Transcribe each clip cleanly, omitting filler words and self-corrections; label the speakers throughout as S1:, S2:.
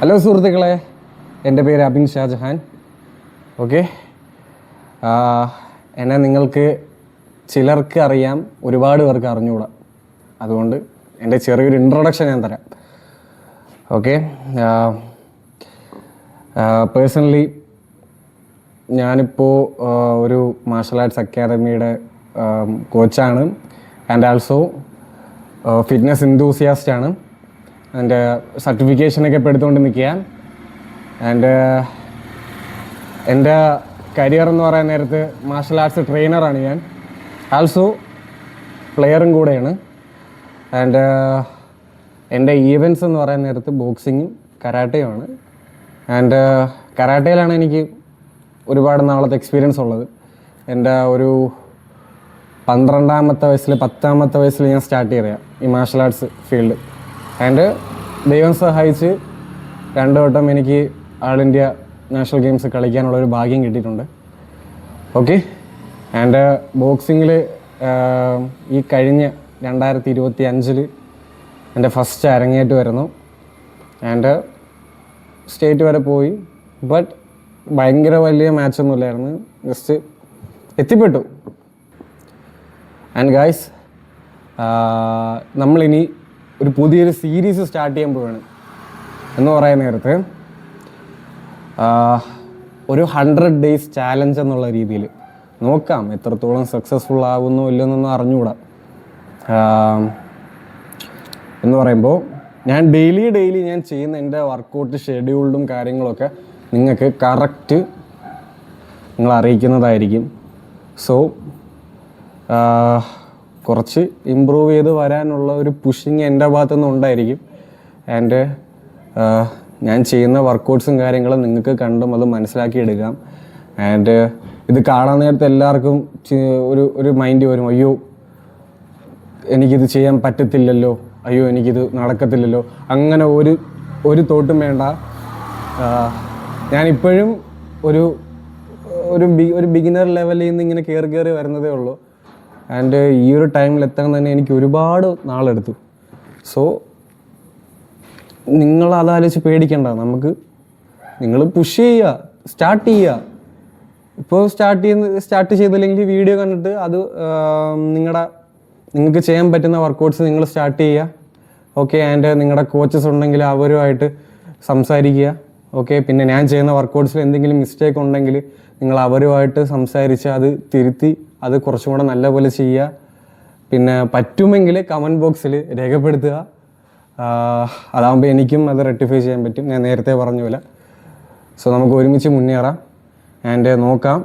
S1: Hello സുഹൃത്തുക്കളെ, എൻ്റെ പേര് അബിൻ ഷാജഹാൻ. ഓക്കെ, എന്നെ നിങ്ങൾക്ക് ചിലർക്ക് അറിയാം, ഒരുപാട് പേർക്ക് അറിഞ്ഞുകൂടാ. അതുകൊണ്ട് എൻ്റെ ചെറിയൊരു ഇൻട്രൊഡക്ഷൻ ഞാൻ തരാം. ഓക്കെ, പേഴ്സണലി ഞാനിപ്പോൾ ഒരു മാർഷൽ ആർട്സ് അക്കാദമിയുടെ കോച്ചാണ് ആൻഡ് ആൾസോ ഫിറ്റ്നസ് എന്തൂസിയാസ്റ്റാണ്. എൻ്റെ സർട്ടിഫിക്കേഷനൊക്കെ ഇപ്പോൾ എടുത്തുകൊണ്ട് നിൽക്കുക. ആൻഡ് എൻ്റെ കരിയർ എന്ന് പറയാൻ നേരത്ത് മാർഷൽ ആർട്സ് ട്രെയിനറാണ് ഞാൻ, ആൾസോ പ്ലെയറും കൂടെയാണ്. ആൻഡ് എൻ്റെ ഈവൻറ്റ്സ് എന്ന് പറയാൻ നേരത്ത് ബോക്സിങ്ങും കരാട്ടയുമാണ്. ആൻഡ് കരാട്ടയിലാണ് എനിക്ക് ഒരുപാട് നാളത്തെ എക്സ്പീരിയൻസ് ഉള്ളത്. എൻ്റെ ഒരു 12ാമത്തെ വയസ്സിൽ 10ാമത്തെ വയസ്സിൽ ഞാൻ സ്റ്റാർട്ട് ചെയ്തതാണ് ഈ മാർഷൽ ആർട്സ് ഫീൽഡ്. ആൻഡ് ദൈവം സഹായിച്ച് 2 വട്ടം എനിക്ക് ആൾ ഇന്ത്യ നാഷണൽ ഗെയിംസ് കളിക്കാനുള്ളൊരു ഭാഗ്യം കിട്ടിയിട്ടുണ്ട്. ഓക്കെ, ആൻഡ് ബോക്സിങ്ങിൽ ഈ കഴിഞ്ഞ 2025 എൻ്റെ ഫസ്റ്റ് അരങ്ങേറ്റ് വരുന്നു. ആൻഡ് സ്റ്റേറ്റ് വരെ പോയി, ബട്ട് ഭയങ്കര വലിയ മാച്ചൊന്നുമില്ലായിരുന്നു, ജസ്റ്റ് എത്തിപ്പെട്ടു. ആൻഡ് ഗായ്സ്, നമ്മളിനി ഒരു പുതിയൊരു സീരീസ് സ്റ്റാർട്ട് ചെയ്യാൻ പോവാണ്. എന്ന് പറയാൻ നേരത്ത് ഒരു 100 days ചാലഞ്ച് എന്നുള്ള രീതിയിൽ നോക്കാം എത്രത്തോളം സക്സസ്ഫുൾ ആകുന്നോ ഇല്ലെന്നൊന്നും അറിഞ്ഞുകൂടാ. എന്ന് പറയുമ്പോൾ ഞാൻ ഡെയിലി ഞാൻ ചെയ്യുന്ന എൻ്റെ വർക്കൗട്ട് ഷെഡ്യൂൾഡും കാര്യങ്ങളൊക്കെ നിങ്ങൾക്ക് കറക്റ്റ് നിങ്ങൾ അറിയിക്കുന്നതായിരിക്കും. സോ കുറച്ച് ഇമ്പ്രൂവ് ചെയ്ത് വരാനുള്ള ഒരു പുഷിങ് എൻ്റെ ഭാഗത്തുനിന്ന് ഉണ്ടായിരിക്കും. ആൻഡ് ഞാൻ ചെയ്യുന്ന വർക്കൗട്ട്സും കാര്യങ്ങളും നിങ്ങൾക്ക് കണ്ടും അത് മനസ്സിലാക്കി എടുക്കാം. ആൻഡ് ഇത് കാണാൻ നേരത്തെ എല്ലാവർക്കും ഒരു മൈൻഡ് വരും, അയ്യോ എനിക്കിത് ചെയ്യാൻ പറ്റത്തില്ലല്ലോ, അയ്യോ എനിക്കിത് നടക്കത്തില്ലല്ലോ, അങ്ങനെ ഒരു തോട്ടും വേണ്ട. ഞാനിപ്പോഴും ഒരു ബിഗിനർ ലെവലിൽ നിന്ന് ഇങ്ങനെ കയറി വരുന്നതേ ഉള്ളൂ. ആൻഡ് ഈ ഒരു ടൈമിൽ എത്താൻ തന്നെ എനിക്ക് ഒരുപാട് നാളെടുത്തു. സോ നിങ്ങൾ അതാലോചിച്ച് പേടിക്കണ്ട, നിങ്ങൾ പുഷ് ചെയ്യുക, സ്റ്റാർട്ട് ചെയ്യുക. ഇപ്പോൾ സ്റ്റാർട്ട് ചെയ്തില്ലെങ്കിൽ വീഡിയോ കണ്ടിട്ട് അത് നിങ്ങൾക്ക് ചെയ്യാൻ പറ്റുന്ന വർക്കൗട്ട്സ് നിങ്ങൾ സ്റ്റാർട്ട് ചെയ്യുക. ഓക്കെ, ആൻഡ് നിങ്ങളുടെ കോച്ചസ് ഉണ്ടെങ്കിൽ അവരുമായിട്ട് സംസാരിക്കുക. ഓക്കെ, പിന്നെ ഞാൻ ചെയ്യുന്ന വർക്കൗട്ട്സിൽ എന്തെങ്കിലും മിസ്റ്റേക്ക് ഉണ്ടെങ്കിൽ നിങ്ങൾ അവരുമായിട്ട് സംസാരിച്ച് അത് തിരുത്തി അത് കുറച്ചും കൂടെ നല്ലപോലെ ചെയ്യുക. പിന്നെ പറ്റുമെങ്കിൽ കമൻറ്റ് ബോക്സിൽ രേഖപ്പെടുത്തുക. അതാകുമ്പോൾ എനിക്കും അത് റെക്ടിഫൈ ചെയ്യാൻ പറ്റും, ഞാൻ നേരത്തെ പറഞ്ഞ പോലെ. സോ നമുക്ക് ഒരുമിച്ച് മുന്നേറാം. ആൻഡ് നോക്കാം,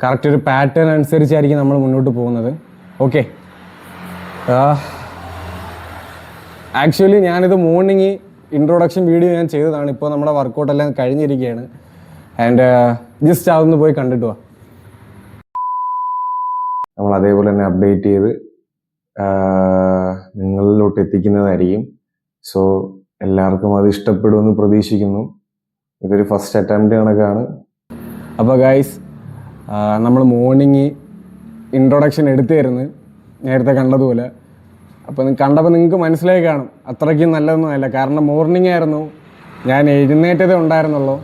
S1: കറക്റ്റ് ഒരു പാറ്റേൺ അനുസരിച്ചായിരിക്കും നമ്മൾ മുന്നോട്ട് പോകുന്നത്. ഓക്കെ, ആക്ച്വലി ഞാനിത് മോർണിംഗ് ഇൻട്രൊഡക്ഷൻ വീഡിയോ ഞാൻ ചെയ്തതാണ്. ഇപ്പോൾ നമ്മുടെ വർക്കൗട്ടെല്ലാം കഴിഞ്ഞിരിക്കുകയാണ്. ആൻഡ് ജസ്റ്റ് അതൊന്ന് പോയി കണ്ടിട്ട് വാ. നമ്മൾ അതേപോലെ തന്നെ അപ്ഡേറ്റ് ചെയ്ത് നിങ്ങളിലോട്ട് എത്തിക്കുന്നതായിരിക്കും. സോ എല്ലാവർക്കും അത് ഇഷ്ടപ്പെടുമെന്ന് പ്രതീക്ഷിക്കുന്നു. ഇതൊരു ഫസ്റ്റ് അറ്റംപ്റ്റ് കണക്കാണ്. അപ്പോൾ ഗൈസ്, നമ്മൾ മോർണിംഗ് ഇൻട്രൊഡക്ഷൻ എടുത്തായിരുന്നു നേരത്തെ കണ്ടതുപോലെ. അപ്പോൾ കണ്ടപ്പോൾ നിങ്ങൾക്ക് മനസ്സിലായി കാണും അത്രയ്ക്കും നല്ലതൊന്നുമല്ല. കാരണം മോർണിംഗ് ആയിരുന്നു, ഞാൻ എഴുന്നേറ്റതേ ഉണ്ടായിരുന്നുള്ളൂ.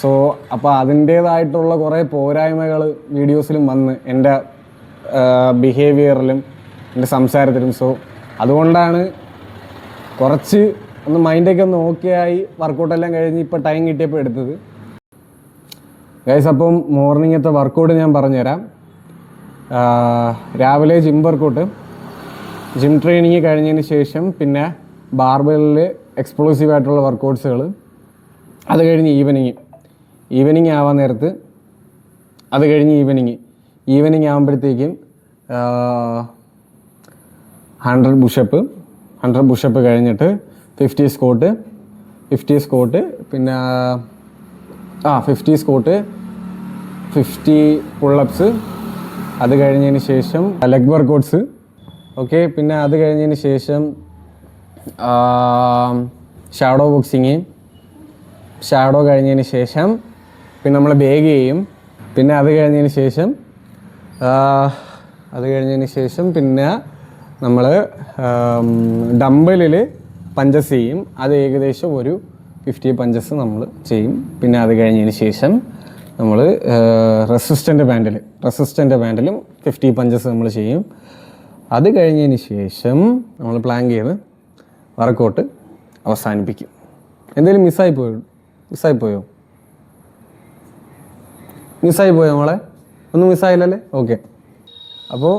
S1: സോ അപ്പോൾ അതിൻ്റേതായിട്ടുള്ള കുറേ പോരായ്മകൾ വീഡിയോസിലും വന്ന് എൻ്റെ ബിഹേവിയറിലും എൻ്റെ സംസാരത്തിലും. സോ അതുകൊണ്ടാണ് കുറച്ച് ഒന്ന് മൈൻഡൊക്കെ ഒന്ന് ഓക്കെ ആയി വർക്കൗട്ടെല്ലാം കഴിഞ്ഞ് ഇപ്പോൾ ടൈം കിട്ടിയപ്പോൾ എടുത്തത്. ഗൈസ്, അപ്പം മോർണിംഗത്തെ വർക്കൗട്ട് ഞാൻ പറഞ്ഞുതരാം. രാവിലെ ജിം വർക്കൗട്ട്, ജിം ട്രെയിനിങ് കഴിഞ്ഞതിന് ശേഷം പിന്നെ ബാർബെല്ലിൽ എക്സ്പ്ലോസീവ് ആയിട്ടുള്ള വർക്കൗട്ട്സുകൾ. അത് കഴിഞ്ഞ് ഈവനിങ് ആവാൻ നേരത്ത്, അത് കഴിഞ്ഞ് ഈവനിങ് ആകുമ്പോഴത്തേക്കും 100 പുഷപ്പ് കഴിഞ്ഞിട്ട് 50 സ്കോട്ട് പിന്നെ 50 സ്കോട്ട്, 50 പുള്ളപ്സ്. അത് കഴിഞ്ഞതിന് ശേഷം ലെഗ് വർക്കൗട്ട്സ്. ഓക്കെ, പിന്നെ അത് കഴിഞ്ഞതിന് ശേഷം ഷാഡോ ബോക്സിങ്. ഷാഡോ കഴിഞ്ഞതിന് ശേഷം പിന്നെ നമ്മൾ ബേഗ് ചെയ്യും. പിന്നെ അത് കഴിഞ്ഞതിന് ശേഷം പിന്നെ നമ്മൾ ഡംബലിൽ പഞ്ചസ് ചെയ്യും. അത് ഏകദേശം ഒരു 50 പഞ്ചസ് നമ്മൾ ചെയ്യും. പിന്നെ അത് കഴിഞ്ഞതിന് ശേഷം നമ്മൾ റെസിസ്റ്റൻ്റ് ബാൻഡിലും 50 പഞ്ചസ് നമ്മൾ ചെയ്യും. അത് കഴിഞ്ഞതിന് ശേഷം നമ്മൾ പ്ലാൻ ചെയ്ത് വർക്കൗട്ട് അവസാനിപ്പിക്കും. എന്തെങ്കിലും മിസ്സായി പോയോ നമ്മളെ? ഒന്നും മിസ്സായില്ലല്ലേ? ഓക്കെ. അപ്പോൾ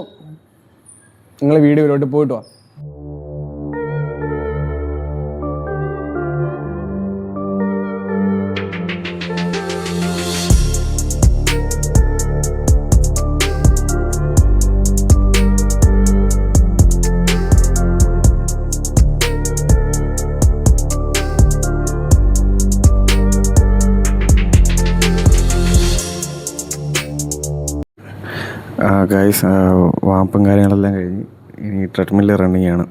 S1: നിങ്ങൾ വീഡിയോയിലോട്ട് പോയിട്ട് വാ. ഗൈസ്, വാമ്പും കാര്യങ്ങളെല്ലാം കഴിഞ്ഞ് ഇനി ട്രെഡ്മില്ല് റണ്ണിങ് ആണ്.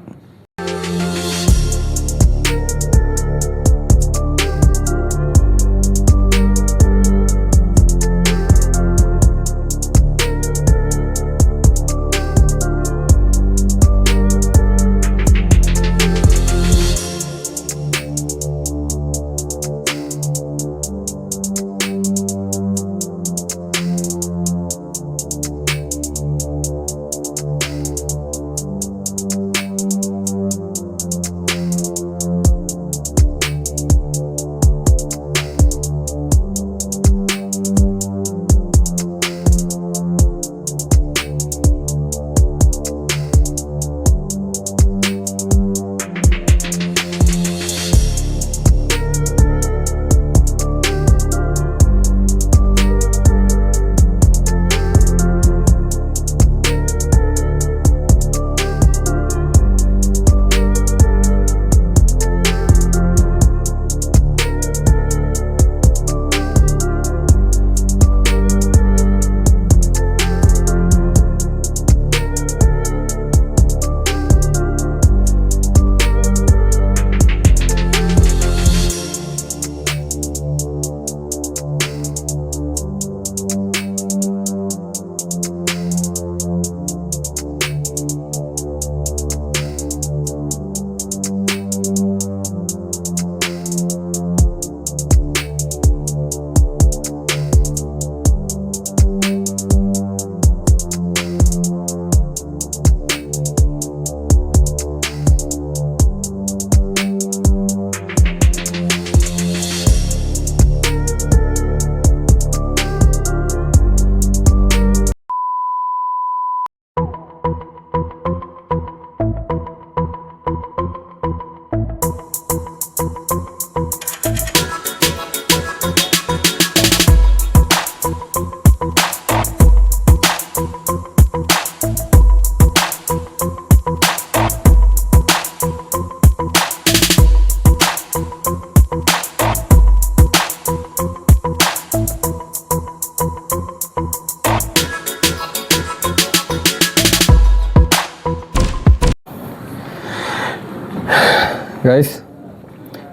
S1: ഗൈസ്,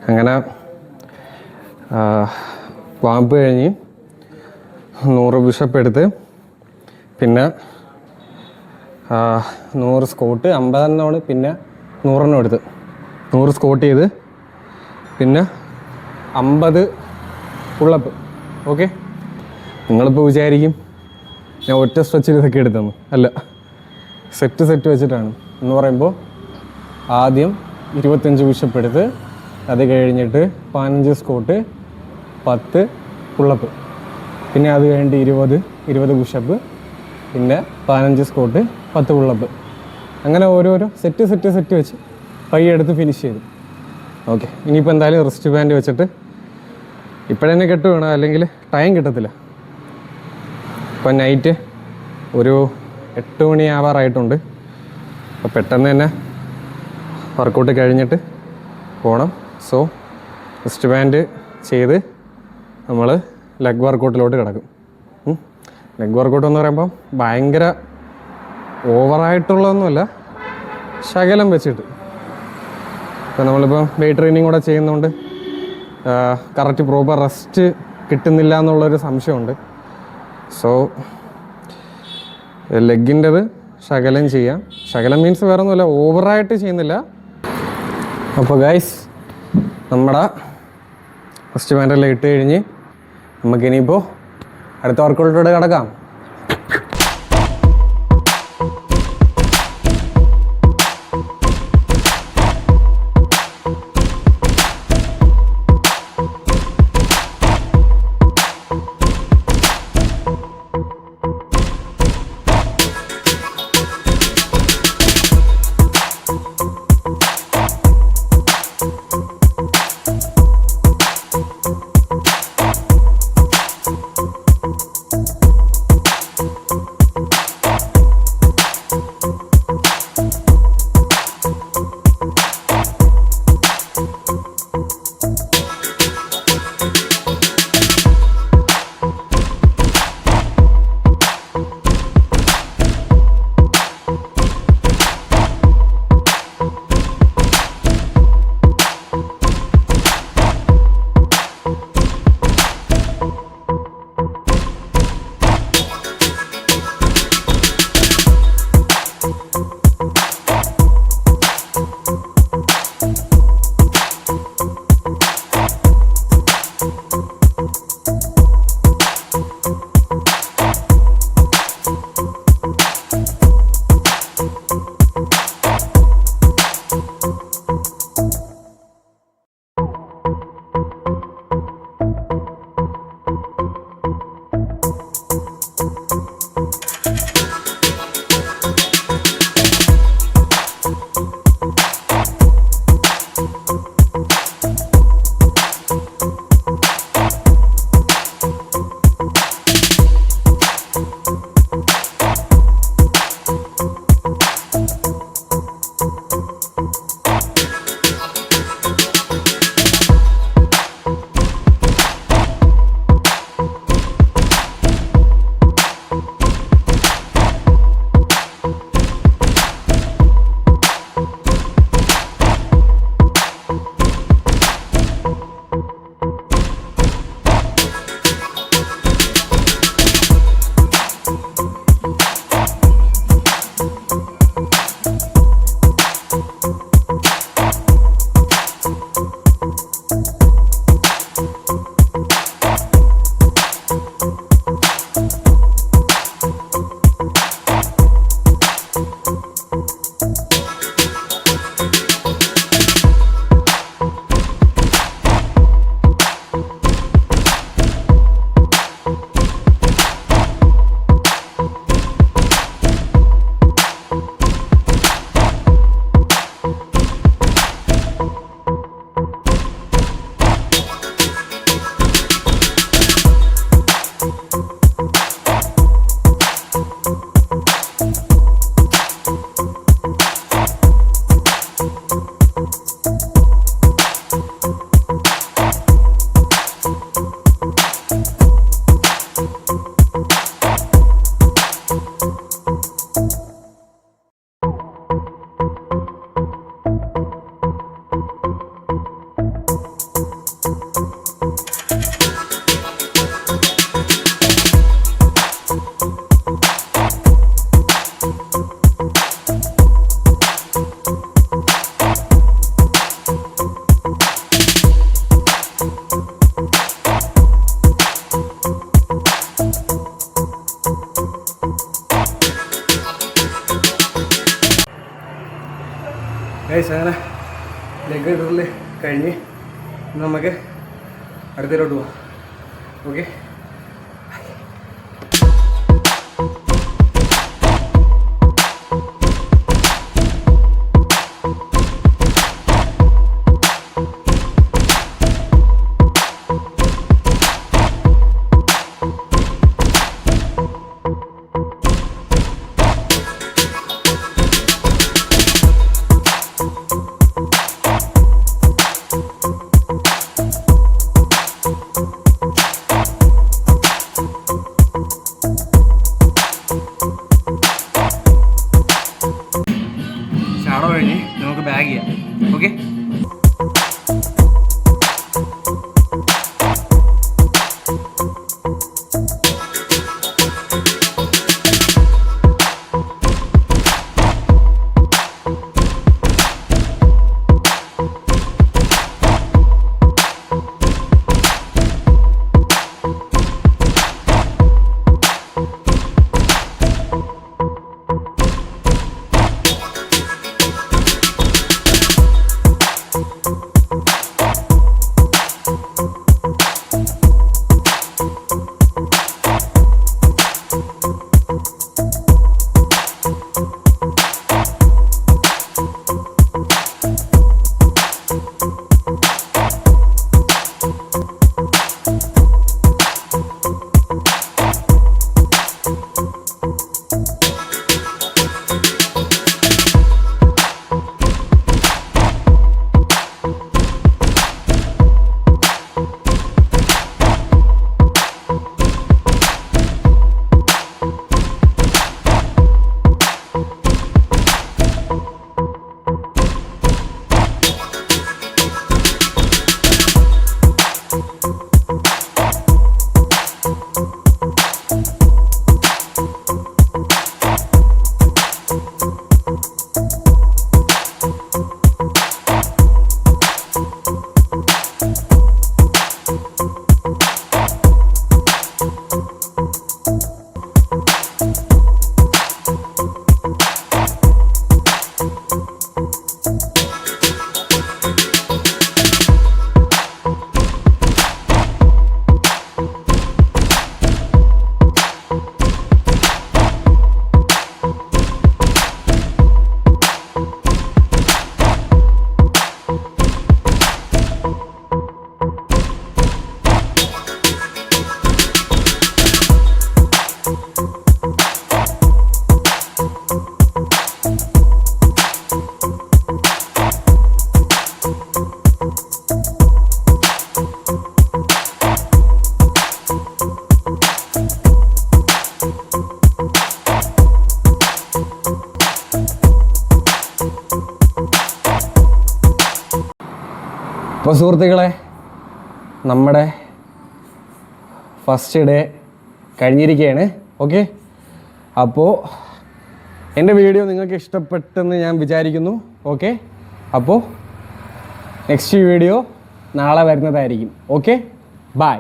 S1: അങ്ങനെ വാമ്പ് കഴിഞ്ഞ് 100 പുഷപ്പ് എടുത്ത് പിന്നെ 100 സ്കോട്ട് 50 പിന്നെ 100 എടുത്ത് 100 സ്കോട്ട് ചെയ്ത് പിന്നെ 50 പുള്ളപ്പ്. ഓക്കെ, നിങ്ങളിപ്പോൾ വിചാരിക്കും ഞാൻ ഒറ്റ സ്ട്രെച്ചിൽ ഇതൊക്കെ എടുത്തെന്ന്. അല്ല, സെറ്റ് വെച്ചിട്ടാണ്. എന്ന് പറയുമ്പോൾ ആദ്യം 25 പുഷപ്പ് എടുത്ത് അത് കഴിഞ്ഞിട്ട് 15 സ്കോട്ട് 10 പുള്ളപ്പ്, പിന്നെ അത് കഴിഞ്ഞിട്ട് 20 പുഷപ്പ്, പിന്നെ 15 സ്കോട്ട് 10 പുള്ളപ്പ്. അങ്ങനെ ഓരോരോ സെറ്റ് വെച്ച് പയ്യെടുത്ത് ഫിനിഷ് ചെയ്തു. ഓക്കെ, ഇനിയിപ്പോൾ എന്തായാലും റിസ്റ്റ് ബാൻഡ് വെച്ചിട്ട് ഇപ്പോഴെന്നെ കെട്ട് വേണം, അല്ലെങ്കിൽ ടൈം കിട്ടത്തില്ല. ഇപ്പം നൈറ്റ് ഒരു 8 മണി ആവാറായിട്ടുണ്ട്. അപ്പോൾ പെട്ടെന്ന് തന്നെ വർക്കൗട്ട് കഴിഞ്ഞിട്ട് പോകണം. സോ റിസ്റ്റ് ബാൻഡ് ചെയ്ത് നമ്മൾ ലെഗ് വർക്കൗട്ടിലോട്ട് കിടക്കും. ലെഗ് വർക്കൗട്ട് എന്ന് പറയുമ്പോൾ ഭയങ്കര ഓവറായിട്ടുള്ളതൊന്നുമല്ല, ശകലം വെച്ചിട്ട്. ഇപ്പം നമ്മളിപ്പോൾ വെയിറ്റ് ട്രെയിനിങ് കൂടെ ചെയ്യുന്നതുകൊണ്ട് കറക്റ്റ് പ്രോപ്പർ റെസ്റ്റ് കിട്ടുന്നില്ല എന്നുള്ളൊരു സംശയമുണ്ട്. സോ ലെഗിൻ്റെത് ശകലം ചെയ്യാം. ശകലം മീൻസ് വേറെ ഒന്നുമില്ല, ഓവറായിട്ട് ചെയ്യുന്നില്ല. അപ്പോൾ ഗൈസ്, നമ്മുടെ ഫസ്റ്റ് ബാൻഡെല്ലാം ഇട്ട് കഴിഞ്ഞ് നമുക്കിനിയിപ്പോൾ അടുത്ത വർക്കൗട്ടിലൂടെ കിടക്കാം. ഗൈസ്, അങ്ങനെ ലെഗ് ഡ്രിൽ കഴിഞ്ഞ് നമുക്ക് അടുത്തതിലോട്ട് പോവാം. ഓക്കെ, അപ്പോൾ സുഹൃത്തുക്കളെ, നമ്മുടെ ഫസ്റ്റ് ഡേ കഴിഞ്ഞിരിക്കുകയാണ്. ഓക്കെ, അപ്പോൾ എൻ്റെ വീഡിയോ നിങ്ങൾക്ക് ഇഷ്ടപ്പെട്ടെന്ന് ഞാൻ വിചാരിക്കുന്നു. ഓക്കെ, അപ്പോൾ നെക്സ്റ്റ് വീഡിയോ നാളെ വരുന്നതായിരിക്കും. Okay, by.